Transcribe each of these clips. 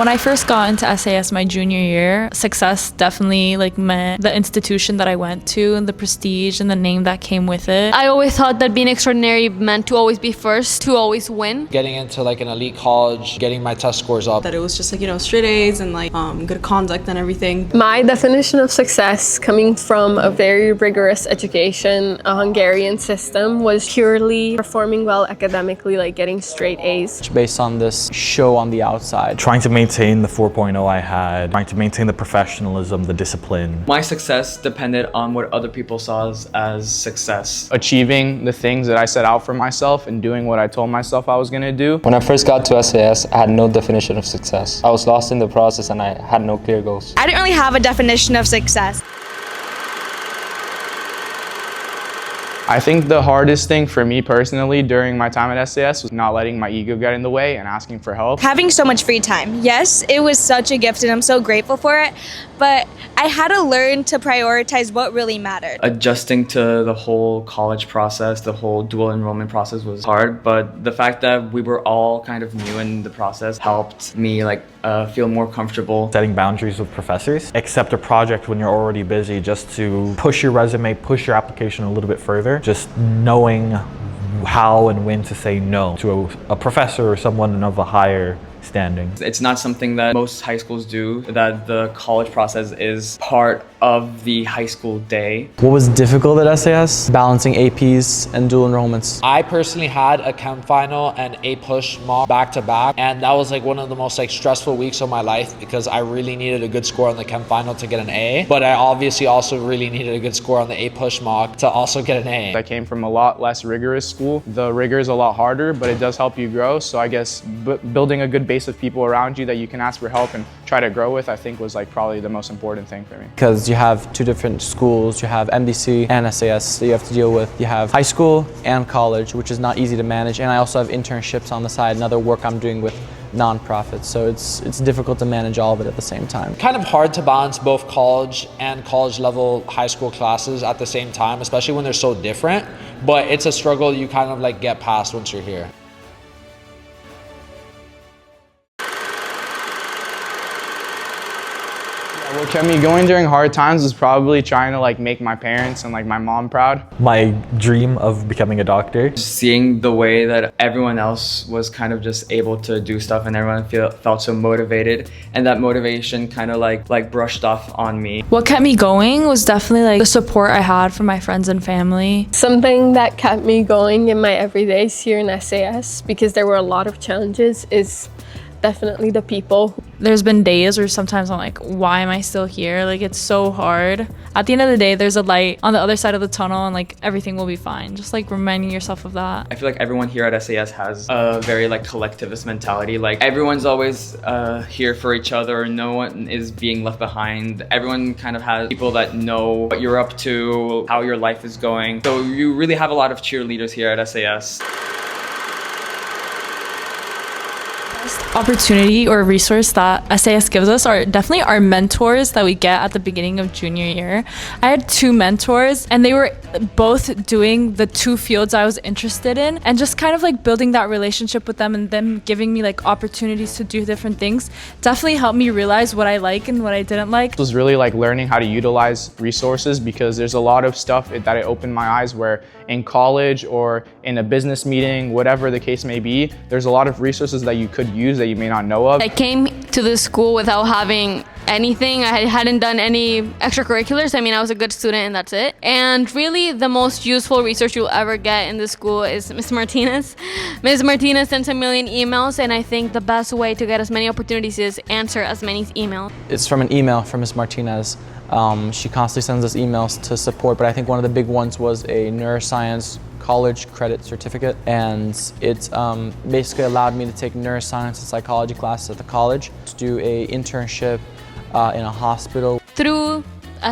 When I first got into SAS my junior year, success definitely like meant the institution that I went to and the prestige and the name that came with it. I always thought that being extraordinary meant to always be first, to always win. Getting into like an elite college, getting my test scores up. That it was just like, straight A's and like good conduct and everything. My definition of success, coming from a very rigorous education, a Hungarian system, was purely performing well academically, like getting straight A's. Based on this show on the outside. Trying to maintain the 4.0 I had, trying to maintain the professionalism, the discipline. My success depended on what other people saw as success. Achieving the things that I set out for myself and doing what I told myself I was going to do. When I first got to SAS, I had no definition of success. I was lost in the process and I had no clear goals. I didn't really have a definition of success. I think the hardest thing for me personally during my time at SAS was not letting my ego get in the way and asking for help. Having so much free time. Yes, it was such a gift and I'm so grateful for it, but I had to learn to prioritize what really mattered. Adjusting to the whole college process, the whole dual enrollment process was hard, but the fact that we were all kind of new in the process helped me feel more comfortable. Setting boundaries with professors. Accept a project when you're already busy just to push your resume, push your application a little bit further. Just knowing how and when to say no to a professor or someone of a higher standing. It's not something that most high schools do, that the college process is part of the high school day. What was difficult at SAS? Balancing APs and dual enrollments. I personally had a chem final and a push mock back to back, and that was like one of the most stressful weeks of my life because I really needed a good score on the chem final to get an A, but I obviously also really needed a good score on the A push mock to also get an A. I came from a lot less rigorous school. The rigor is a lot harder, but it does help you grow. So I guess building a good base of people around you that you can ask for help and try to grow with, I think was probably the most important thing for me. Because you have two different schools, you have MDC and SAS that you have to deal with. You have high school and college, which is not easy to manage, and I also have internships on the side and other work I'm doing with nonprofits, so it's difficult to manage all of it at the same time. Kind of hard to balance both college and college level high school classes at the same time, especially when they're so different, but it's a struggle you kind of get past once you're here. What kept me going during hard times was probably trying to make my parents and my mom proud. My dream of becoming a doctor. Seeing the way that everyone else was kind of just able to do stuff and everyone felt so motivated, and that motivation kind of brushed off on me. What kept me going was definitely the support I had from my friends and family. Something that kept me going in my everydays here in SAS, because there were a lot of challenges, is definitely the people. There's been days where sometimes I'm like, why am I still here? It's so hard. At the end of the day, there's a light on the other side of the tunnel and everything will be fine. Just reminding yourself of that. I feel like everyone here at SAS has a very collectivist mentality. Everyone's always here for each other. No one is being left behind. Everyone kind of has people that know what you're up to, how your life is going. So you really have a lot of cheerleaders here at SAS. Opportunity or resource that SAS gives us are definitely our mentors that we get at the beginning of junior year. I had two mentors and they were both doing the two fields I was interested in, and just kind of building that relationship with them and them giving me opportunities to do different things definitely helped me realize what I like and what I didn't like. It was really learning how to utilize resources, because there's a lot of stuff that it opened my eyes where in college or in a business meeting, whatever the case may be, there's a lot of resources that you could use that you may not know of. I came to this school without having anything. I hadn't done any extracurriculars. I was a good student and that's it. And really the most useful research you'll ever get in this school is Ms. Martinez. Ms. Martinez sends a million emails, and I think the best way to get as many opportunities is answer as many emails. It's from an email from Ms. Martinez. She constantly sends us emails to support, but I think one of the big ones was a neuroscience college credit certificate, and it basically allowed me to take neuroscience and psychology classes at the college, to do a internship in a hospital. Through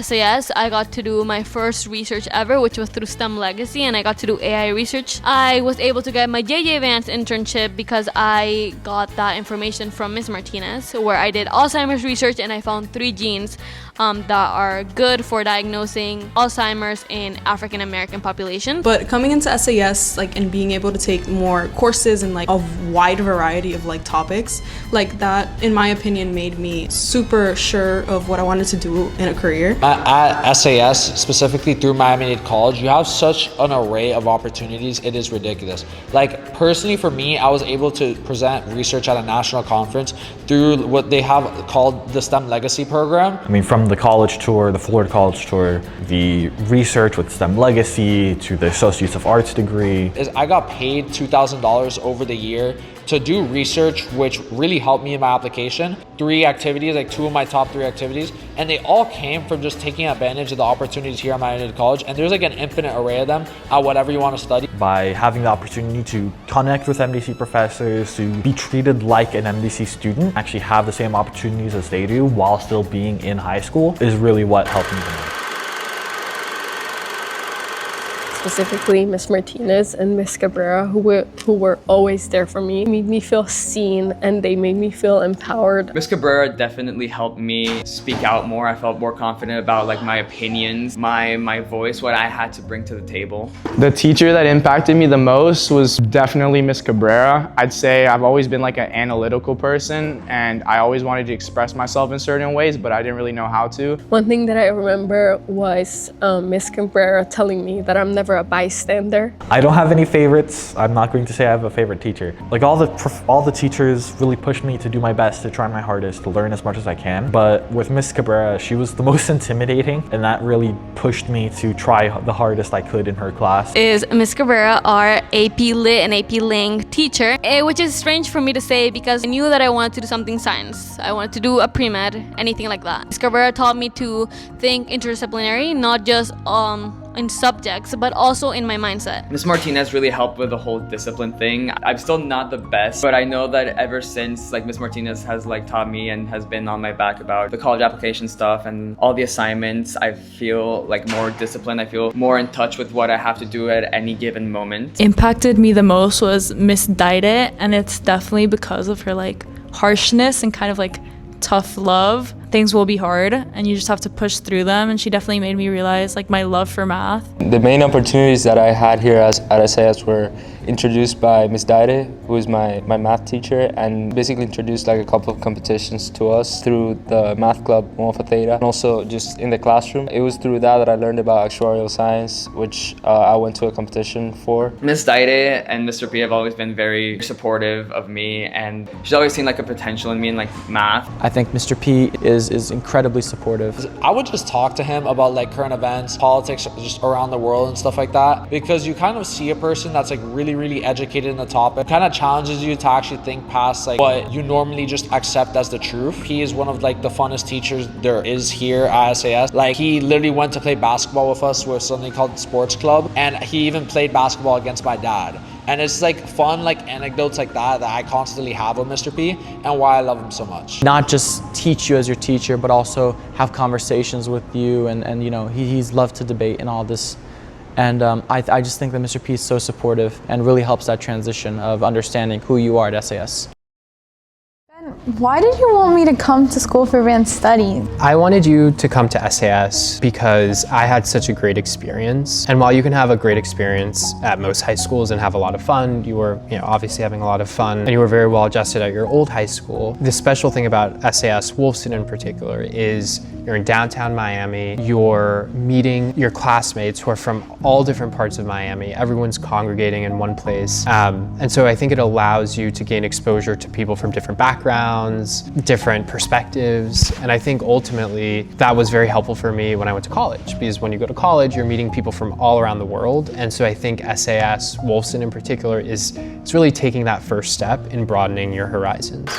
SAS, I got to do my first research ever, which was through STEM Legacy, and I got to do AI research. I was able to get my JJ Vance internship because I got that information from Ms. Martinez, where I did Alzheimer's research and I found 3 genes that are good for diagnosing Alzheimer's in African American population. But coming into SAS, like, and being able to take more courses and like a wide variety of like topics, like that, in my opinion, made me super sure of what I wanted to do in a career. At SAS, specifically through Miami-Dade College, you have such an array of opportunities, it is ridiculous. Like, personally for me, I was able to present research at a national conference through what they have called the STEM Legacy program. I mean, from the college tour, the Florida college tour, the research with STEM Legacy to the Associates of Arts degree. I got paid $2,000 over the year to do research, which really helped me in my application. 3 activities, like 2 of my top 3 activities, and they all came from just taking advantage of the opportunities here at Miami-Dade College. And there's like an infinite array of them at whatever you want to study. By having the opportunity to connect with MDC professors, to be treated like an MDC student, actually have the same opportunities as they do while still being in high school, is really what helped me the most. Specifically Miss Martinez and Miss Cabrera, who were always there for me, made me feel seen, and they made me feel empowered. Miss Cabrera definitely helped me speak out more. I felt more confident about like my opinions, my voice, what I had to bring to the table. The teacher that impacted me the most was definitely Miss Cabrera. I'd say I've always been like an analytical person, and I always wanted to express myself in certain ways, but I didn't really know how to. One thing that I remember was Miss Cabrera telling me that I'm never a bystander. I don't have any favorites. I'm not going to say I have a favorite teacher. Like all the teachers really pushed me to do my best, to try my hardest, to learn as much as I can. But with Miss Cabrera, she was the most intimidating, and that really pushed me to try the hardest I could in her class. Is Miss Cabrera, our AP Lit and AP Ling teacher, which is strange for me to say because I knew that I wanted to do something science. I wanted to do a pre-med, anything like that. Miss Cabrera taught me to think interdisciplinary, not just in subjects, but also in my mindset. Ms. Martinez really helped with the whole discipline thing. I'm still not the best, but I know that ever since like Ms. Martinez has like taught me and has been on my back about the college application stuff and all the assignments, I feel like more disciplined. I feel more in touch with what I have to do at any given moment. Impacted me the most was Miss Daide, and it's definitely because of her like harshness and kind of like tough love. Things will be hard and you just have to push through them, and she definitely made me realize like my love for math. The main opportunities that I had here at SAS were introduced by Ms. Daide, who is my math teacher, and basically introduced like a couple of competitions to us through the math club Alpha Theta, and also just in the classroom. It was through that I learned about actuarial science, which I went to a competition for. Ms. Daide and Mr. P have always been very supportive of me, and she's always seen like a potential in me in like math. I think Mr. P is incredibly supportive. I would just talk to him about like current events, politics just around the world and stuff like that, because you kind of see a person that's like really educated in the topic. It kind of challenges you to actually think past like what you normally just accept as the truth. He is one of like the funnest teachers there is here at SAS. Like he literally went to play basketball with us with something called Sports Club, and he even played basketball against my dad. And it's like fun like anecdotes like that I constantly have with Mr. P, and why I love him so much. Not just teach you as your teacher, but also have conversations with you, and you know, he's loved to debate and all this. And I just think that Mr. P is so supportive and really helps that transition of understanding who you are at SAS. Why did you want me to come to school for advanced studies? I wanted you to come to SAS because I had such a great experience. And while you can have a great experience at most high schools and have a lot of fun, you were obviously having a lot of fun, and you were very well adjusted at your old high school. The special thing about SAS Wolfson in particular is you're in downtown Miami, you're meeting your classmates who are from all different parts of Miami. Everyone's congregating in one place. And so I think it allows you to gain exposure to people from different backgrounds, different perspectives. And I think ultimately that was very helpful for me when I went to college, because when you go to college, you're meeting people from all around the world. And so I think SAS Wolfson in particular is really taking that first step in broadening your horizons.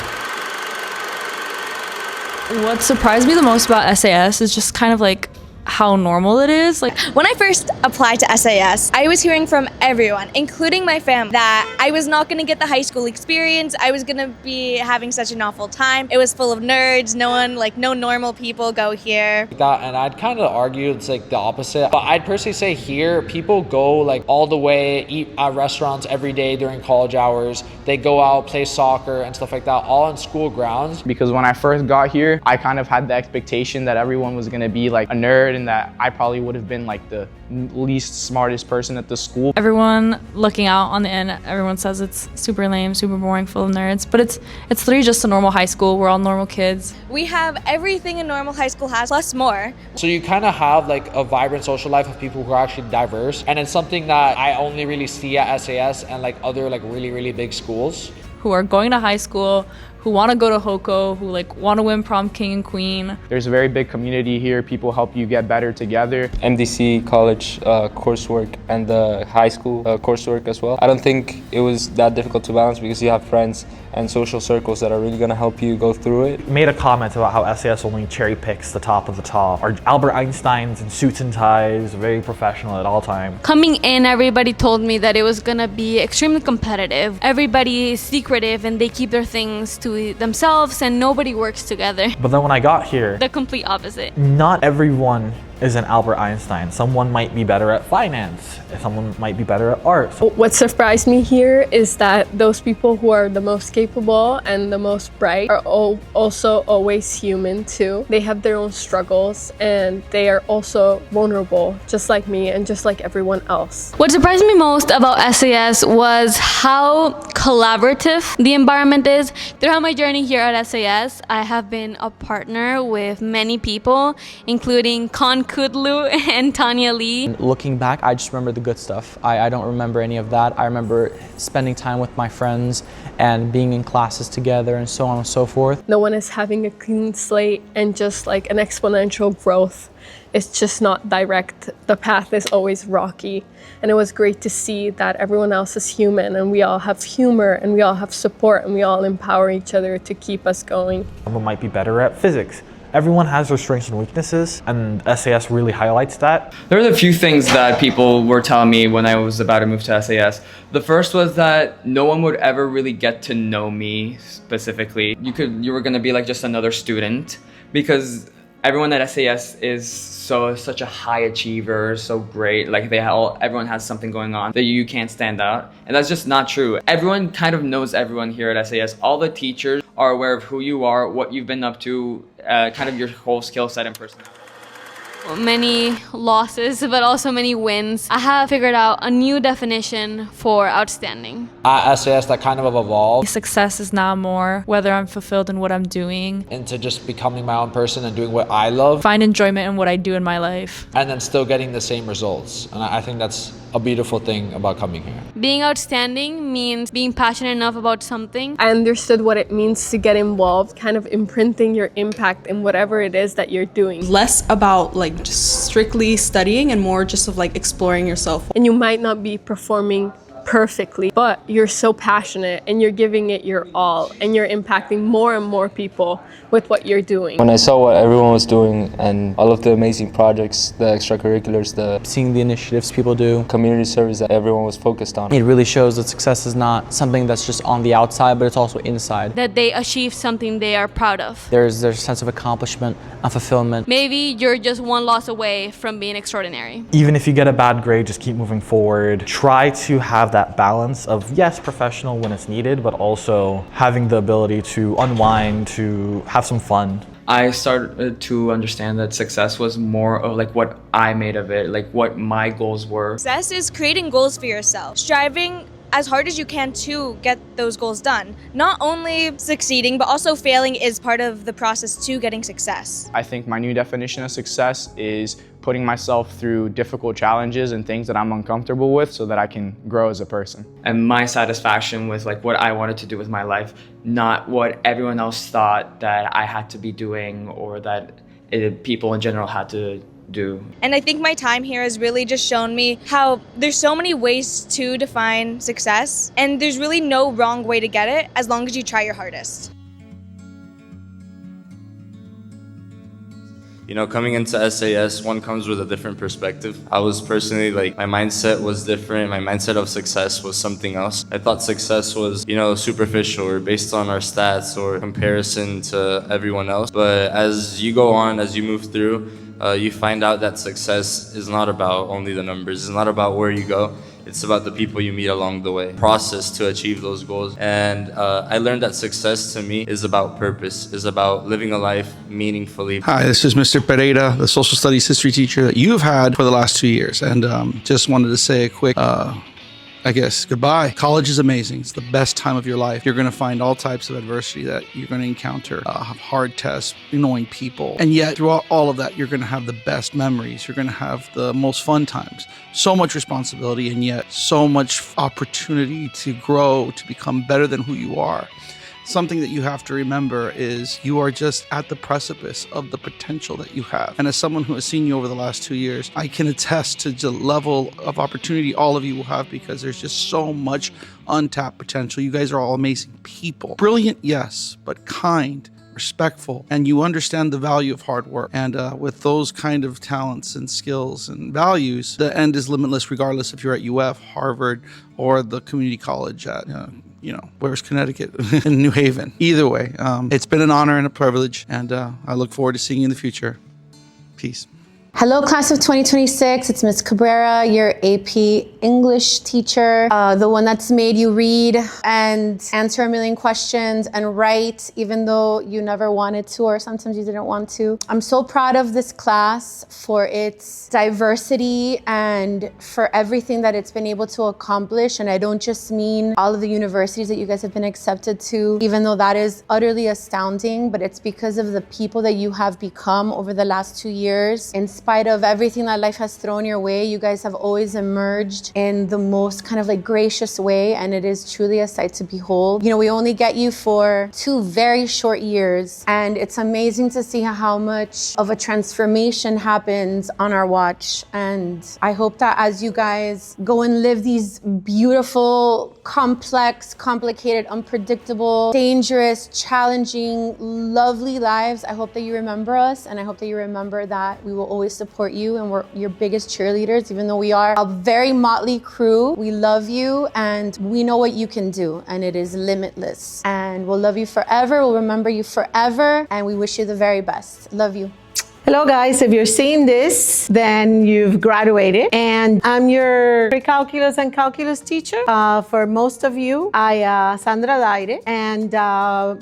What surprised me the most about SAS is just kind of like how normal it is. Like, when I first applied to SAS, I was hearing from everyone, including my family, that I was not going to get the high school experience. I was going to be having such an awful time. It was full of nerds. No normal people go here. And I'd kind of argue it's like the opposite. But I'd personally say here, people go like all the way, eat at restaurants every day during college hours. They go out, play soccer and stuff like that, all on school grounds. Because when I first got here, I kind of had the expectation that everyone was going to be like a nerd and that I probably would have been like the least smartest person at the school. Everyone looking out on the end, everyone says it's super lame, super boring, full of nerds, but it's literally just a normal high school. We're all normal kids. We have everything a normal high school has, plus more. So you kind of have like a vibrant social life of people who are actually diverse, and it's something that I only really see at SAS and like other like really big schools. Who are going to high school, who want to go to HOCO, who like want to win prom king and queen. There's a very big community here. People help you get better together. MDC college coursework and the high school coursework as well. I don't think it was that difficult to balance because you have friends and social circles that are really going to help you go through it. Made a comment about how SAS only cherry picks the top of the top. Our Albert Einsteins in suits and ties, very professional at all times. Coming in, everybody told me that it was gonna be extremely competitive. Everybody is secretive and they keep their things to themselves and nobody works together. But then when I got here, The complete opposite. not everyone is an Albert Einstein. Someone might be better at finance, someone might be better at art. What surprised me here is that those people who are the most capable and the most bright are also always human too. They have their own struggles and they are also vulnerable, just like me and just like everyone else. What surprised me most about SAS was how collaborative the environment is. Throughout my journey here at SAS, I have been a partner with many people, including Con Kudlu and Tanya Lee. Looking back, I just remember the good stuff. I don't remember any of that. I remember spending time with my friends and being in classes together and so on and so forth. No one is having a clean slate and just like an exponential growth. It's just not direct. The path is always rocky. And it was great to see that everyone else is human and we all have humor and we all have support and we all empower each other to keep us going. Someone might be better at physics. Everyone has their strengths and weaknesses, and SAS really highlights that. There were a few things that people were telling me when I was about to move to SAS. The first was that no one would ever really get to know me specifically. You were gonna be like just another student because everyone at SAS is such a high achiever, so great. Like everyone has something going on that you can't stand out, and that's just not true. Everyone kind of knows everyone here at SAS. All the teachers are aware of who you are, what you've been up to, kind of your whole skill set and personality. Many losses, but also many wins. I have figured out a new definition for outstanding. At SAS, that kind of evolved Success is now more whether I'm fulfilled in what I'm doing. into just becoming my own person and doing what I love, Find enjoyment in what I do in my life. and then still getting the same results. And I think that's a beautiful thing about coming here. Being outstanding means being passionate enough about something. I understood what it means to get involved, kind of imprinting your impact in whatever it is that you're doing. Less about like just strictly studying and more just of like exploring yourself. And you might not be performing perfectly, but you're so passionate and you're giving it your all and you're impacting more and more people with what you're doing. When I saw what everyone was doing and all of the amazing projects, the extracurriculars, Seeing the initiatives people do, community service that everyone was focused on. it really shows that success is not something that's just on the outside, but it's also inside. That they achieve something they are proud of. There's a sense of accomplishment and fulfillment. Maybe you're just one loss away from being extraordinary. Even if you get a bad grade, just keep moving forward. Try to have that balance of, yes, professional when it's needed, but also having the ability to unwind, to have some fun. I started to understand that success was more of like what I made of it, like what my goals were. Success is creating goals for yourself, striving as hard as you can to get those goals done. Not only succeeding, but also failing is part of the process to getting success. I think my new definition of success is putting myself through difficult challenges and things that I'm uncomfortable with so that I can grow as a person. And my satisfaction with like what I wanted to do with my life, not what everyone else thought that I had to be doing or that people in general had to do. And I think my time here has really just shown me how there's so many ways to define success, and there's really no wrong way to get it as long as you try your hardest. You know, coming into SAS, one comes with a different perspective. I was personally like, my mindset was different. My mindset of success was something else. I thought success was, you know, superficial or based on our stats or comparison to everyone else. But as you go on, as you move through, you find out that success is not about only the numbers. It's not about where you go. It's about the people you meet along the way, process to achieve those goals. And I learned that success to me is about purpose, is about living a life meaningfully. Hi, this is Mr. Pereira, the social studies history teacher that you've had for the last 2 years. And just wanted to say a quick, goodbye. College is amazing. It's the best time of your life. You're going to find all types of adversity that you're going to encounter, hard tests, annoying people. And yet, throughout all of that, you're going to have the best memories. You're going to have the most fun times. So much responsibility, and yet so much opportunity to grow, to become better than who you are. Something that you have to remember is you are just at the precipice of the potential that you have. And as someone who has seen you over the last 2 years, I can attest to the level of opportunity all of you will have, because there's just so much untapped potential. You guys are all amazing people. Brilliant, yes, but kind, respectful, and you understand the value of hard work. And with those kind of talents and skills and values, the end is limitless, regardless if you're at UF, Harvard, or the community college at where's Connecticut? In New Haven. Either way, it's been an honor and a privilege, and I look forward to seeing you in the future. Peace. Hello, class of 2026. It's Ms. Cabrera, your AP English teacher, the one that's made you read and answer a million questions and write, even though you never wanted to, or sometimes you didn't want to. I'm so proud of this class for its diversity and for everything that it's been able to accomplish. And I don't just mean all of the universities that you guys have been accepted to, even though that is utterly astounding, but it's because of the people that you have become over the last 2 years. In spite of everything that life has thrown your way, you guys have always emerged in the most kind of like gracious way, and it is truly a sight to behold. You know, we only get you for 2 very short years, and it's amazing to see how much of a transformation happens on our watch. And I hope that as you guys go and live these beautiful, complex, complicated, unpredictable, dangerous, challenging, lovely lives, I hope that you remember us, and I hope that you remember that we will always support you, and we're your biggest cheerleaders. Even though we are a very motley crew, we love you, and we know what you can do, and it is limitless. And we'll love you forever, we'll remember you forever, and we wish you the very best. Love you. Hello guys, if you're seeing this, then you've graduated, and I'm your pre-calculus and calculus teacher. For most of you, Sandra Daire, and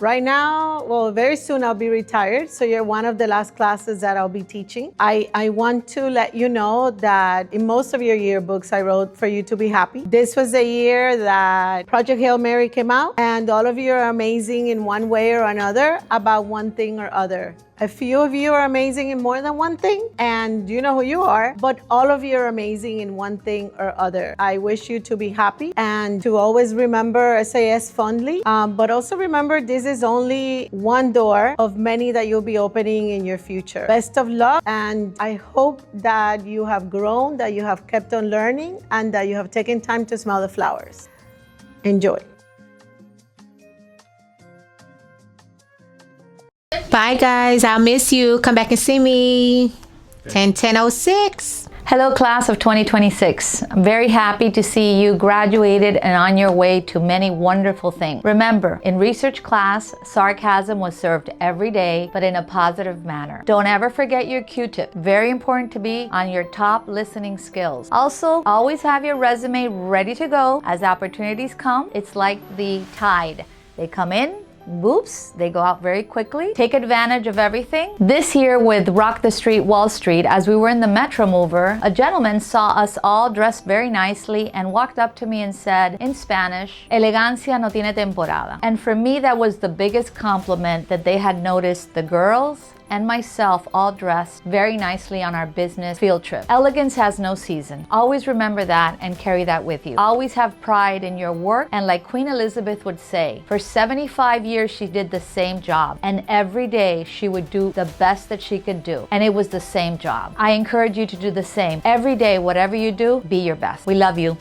right now, well, very soon I'll be retired, so you're one of the last classes that I'll be teaching. I want to let you know that in most of your yearbooks I wrote for you to be happy. This was the year that Project Hail Mary came out, and all of you are amazing in one way or another about one thing or other. A few of you are amazing in more than one thing, and you know who you are, but all of you are amazing in one thing or other. I wish you to be happy and to always remember SAS fondly, but also remember this is only one door of many that you'll be opening in your future. Best of luck, and I hope that you have grown, that you have kept on learning, and that you have taken time to smell the flowers. Enjoy. Bye guys, I'll miss you. Come back and see me. 10-10-06. Hello class of 2026. I'm very happy to see you graduated and on your way to many wonderful things. Remember, in research class, sarcasm was served every day, but in a positive manner. Don't ever forget your Q-tip. Very important to be on your top listening skills. Also, always have your resume ready to go. As opportunities come, it's like the tide. They come in, whoops, they go out very quickly. Take advantage of everything. This year with Rock the Street, Wall Street, as we were in the Metro Mover, a gentleman saw us all dressed very nicely and walked up to me and said in Spanish, "Elegancia no tiene temporada." And for me, that was the biggest compliment, that they had noticed the girls and myself all dressed very nicely on our business field trip. Elegance has no season. Always remember that and carry that with you. Always have pride in your work, and like Queen Elizabeth would say, for 75 years she did the same job, and every day she would do the best that she could do, and it was the same job. I encourage you to do the same. Every day, whatever you do, be your best. We love you.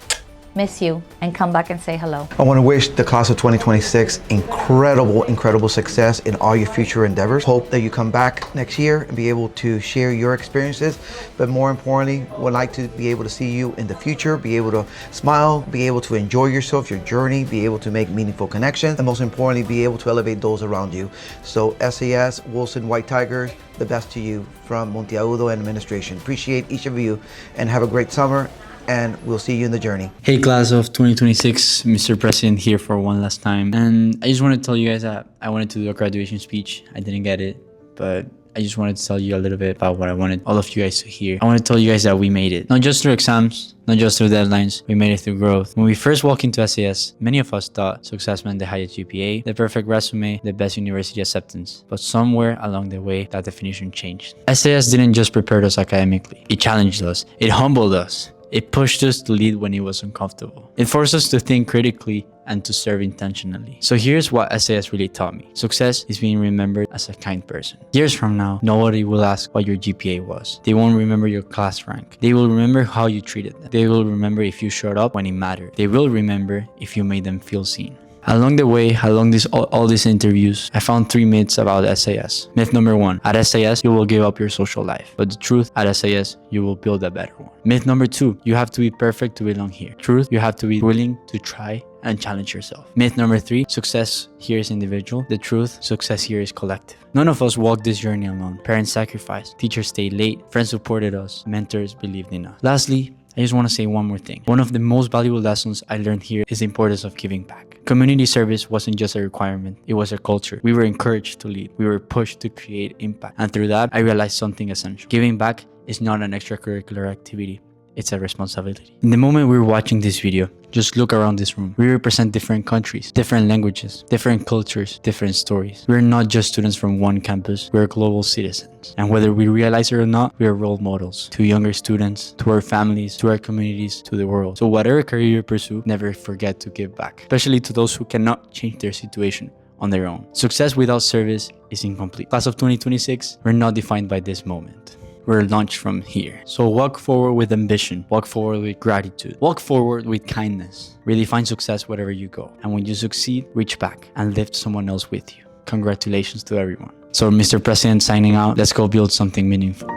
miss you, and come back and say hello. I want to wish the class of 2026 incredible success in all your future endeavors. Hope that you come back next year and be able to share your experiences, but more importantly, would like to be able to see you in the future, be able to smile, be able to enjoy yourself, your journey, be able to make meaningful connections, and most importantly, be able to elevate those around you. So SAS, Wolfson, White Tigers, the best to you from Monteagudo and administration. Appreciate each of you and have a great summer, and we'll see you in the journey. Hey class of 2026, Mr. President here for one last time. And I just want to tell you guys that I wanted to do a graduation speech. I didn't get it, but I just wanted to tell you a little bit about what I wanted all of you guys to hear. I want to tell you guys that we made it. Not just through exams, not just through deadlines, we made it through growth. When we first walked into SAS, many of us thought success meant the highest GPA, the perfect resume, the best university acceptance. But somewhere along the way, that definition changed. SAS didn't just prepare us academically. It challenged us. It humbled us. It pushed us to lead when it was uncomfortable. It forced us to think critically and to serve intentionally. So here's what SAS really taught me. Success is being remembered as a kind person. Years from now, nobody will ask what your GPA was. They won't remember your class rank. They will remember how you treated them. They will remember if you showed up when it mattered. They will remember if you made them feel seen. Along the way, along all these interviews, I found 3 myths about SAS. Myth number 1, at SAS, you will give up your social life. But the truth, at SAS, you will build a better one. Myth number 2, you have to be perfect to belong here. Truth, you have to be willing to try and challenge yourself. Myth number 3, success here is individual. The truth, success here is collective. None of us walked this journey alone. Parents sacrificed, teachers stayed late, friends supported us, mentors believed in us. Lastly, I just want to say one more thing. One of the most valuable lessons I learned here is the importance of giving back. Community service wasn't just a requirement, it was a culture. We were encouraged to lead. We were pushed to create impact. And through that, I realized something essential. Giving back is not an extracurricular activity. It's a responsibility. In the moment we were watching this video, just look around this room. We represent different countries, different languages, different cultures, different stories. We're not just students from one campus, we're global citizens. And whether we realize it or not, we are role models to younger students, to our families, to our communities, to the world. So whatever career you pursue, never forget to give back, especially to those who cannot change their situation on their own. Success without service is incomplete. Class of 2026, we're not defined by this moment. We're launched from here. So walk forward with ambition, walk forward with gratitude, walk forward with kindness. Really find success wherever you go. And when you succeed, reach back and lift someone else with you. Congratulations to everyone. So Mr. President signing out, let's go build something meaningful.